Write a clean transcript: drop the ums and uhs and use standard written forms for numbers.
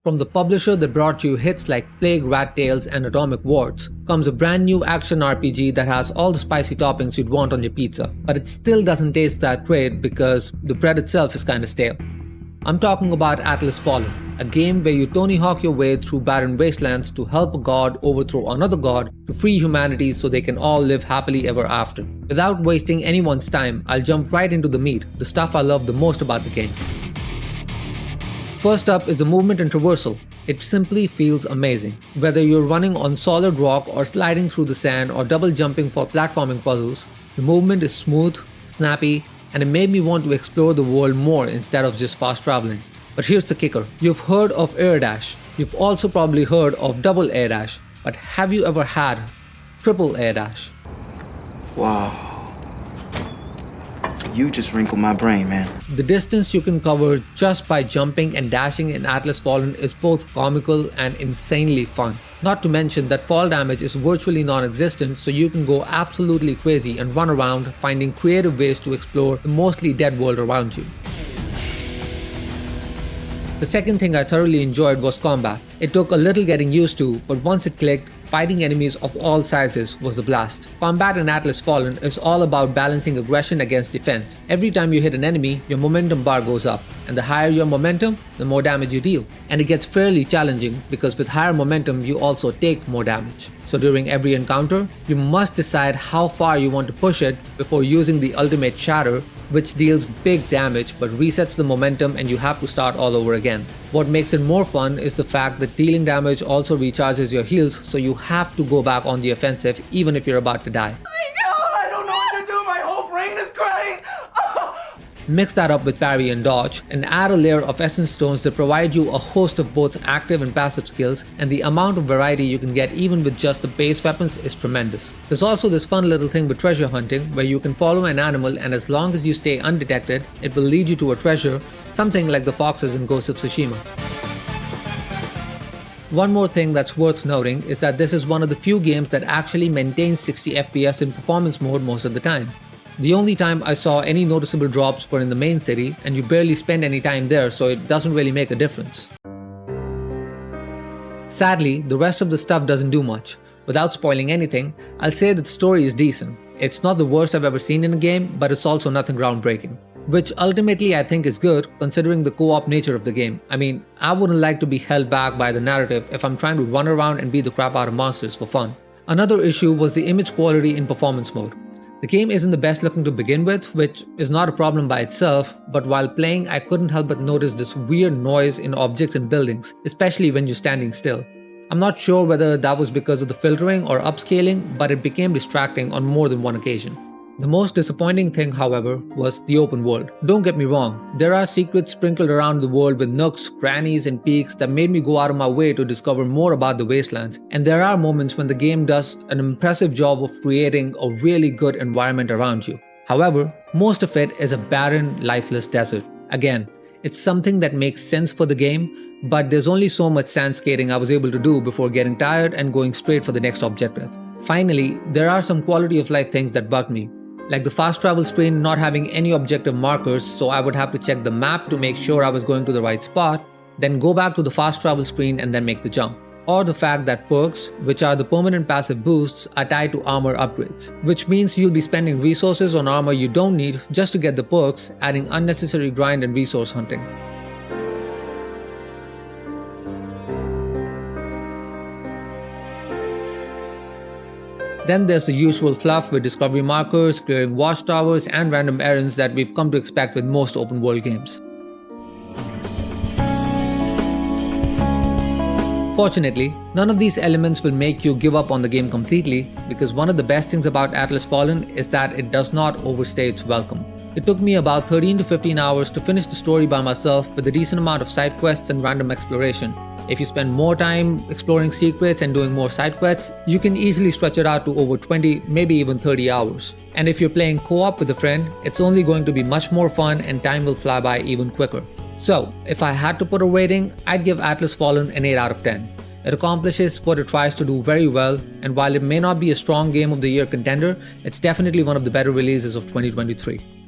From the publisher that brought you hits like Plague, Rat Tails, and Atomic Warts comes a brand new action RPG that has all the spicy toppings you'd want on your pizza, but it still doesn't taste that great because the bread itself is kinda stale. I'm talking about Atlas Fallen, a game where you Tony Hawk your way through barren wastelands to help a god overthrow another god to free humanity so they can all live happily ever after. Without wasting anyone's time, I'll jump right into the meat, the stuff I love the most about the game. First up is the movement and traversal. It simply feels amazing. Whether you're running on solid rock or sliding through the sand or double jumping for platforming puzzles, the movement is smooth, snappy, and it made me want to explore the world more instead of just fast traveling. But here's the kicker. You've heard of air dash. You've also probably heard of double air dash. But have you ever had triple air dash? Wow. You just wrinkled my brain, man. The distance you can cover just by jumping and dashing in Atlas Fallen is both comical and insanely fun. Not to mention that fall damage is virtually non-existent, so you can go absolutely crazy and run around finding creative ways to explore the mostly dead world around you. The second thing I thoroughly enjoyed was combat. It took a little getting used to, but once it clicked, fighting enemies of all sizes was a blast. Combat in Atlas Fallen is all about balancing aggression against defense. Every time you hit an enemy, your momentum bar goes up, and the higher your momentum, the more damage you deal. And it gets fairly challenging because with higher momentum, you also take more damage. So during every encounter, you must decide how far you want to push it before using the ultimate shatter, which deals big damage but resets the momentum and you have to start all over again. What makes it more fun is the fact that dealing damage also recharges your heals, so you have to go back on the offensive even if you're about to die. I don't know what to do, my whole brain is crying! Mix that up with parry and dodge, and add a layer of essence stones that provide you a host of both active and passive skills, and the amount of variety you can get even with just the base weapons is tremendous. There's also this fun little thing with treasure hunting, where you can follow an animal and as long as you stay undetected, it will lead you to a treasure, something like the foxes in Ghost of Tsushima. One more thing that's worth noting is that this is one of the few games that actually maintains 60 FPS in performance mode most of the time. The only time I saw any noticeable drops were in the main city, and you barely spend any time there, so it doesn't really make a difference. Sadly, the rest of the stuff doesn't do much. Without spoiling anything, I'll say that the story is decent. It's not the worst I've ever seen in a game, but it's also nothing groundbreaking. Which ultimately I think is good, considering the co-op nature of the game. I mean, I wouldn't like to be held back by the narrative if I'm trying to run around and beat the crap out of monsters for fun. Another issue was the image quality in performance mode. The game isn't the best looking to begin with, which is not a problem by itself, but while playing I couldn't help but notice this weird noise in objects and buildings, especially when you're standing still. I'm not sure whether that was because of the filtering or upscaling, but it became distracting on more than one occasion. The most disappointing thing, however, was the open world. Don't get me wrong, there are secrets sprinkled around the world with nooks, crannies, and peaks that made me go out of my way to discover more about the wastelands, and there are moments when the game does an impressive job of creating a really good environment around you. However, most of it is a barren, lifeless desert. Again, it's something that makes sense for the game, but there's only so much sand skating I was able to do before getting tired and going straight for the next objective. Finally, there are some quality of life things that bug me. Like the fast travel screen not having any objective markers, so I would have to check the map to make sure I was going to the right spot, then go back to the fast travel screen and then make the jump. Or the fact that perks, which are the permanent passive boosts, are tied to armor upgrades, which means you'll be spending resources on armor you don't need just to get the perks, adding unnecessary grind and resource hunting. Then there's the usual fluff with discovery markers, clearing watchtowers, and random errands that we've come to expect with most open world games. Fortunately, none of these elements will make you give up on the game completely, because one of the best things about Atlas Fallen is that it does not overstay its welcome. It took me about 13 to 15 hours to finish the story by myself with a decent amount of side quests and random exploration. If you spend more time exploring secrets and doing more side quests, you can easily stretch it out to over 20, maybe even 30 hours. And if you're playing co-op with a friend, it's only going to be much more fun and time will fly by even quicker. So, if I had to put a rating, I'd give Atlas Fallen an 8 out of 10. It accomplishes what it tries to do very well, and while it may not be a strong Game of the Year contender, it's definitely one of the better releases of 2023.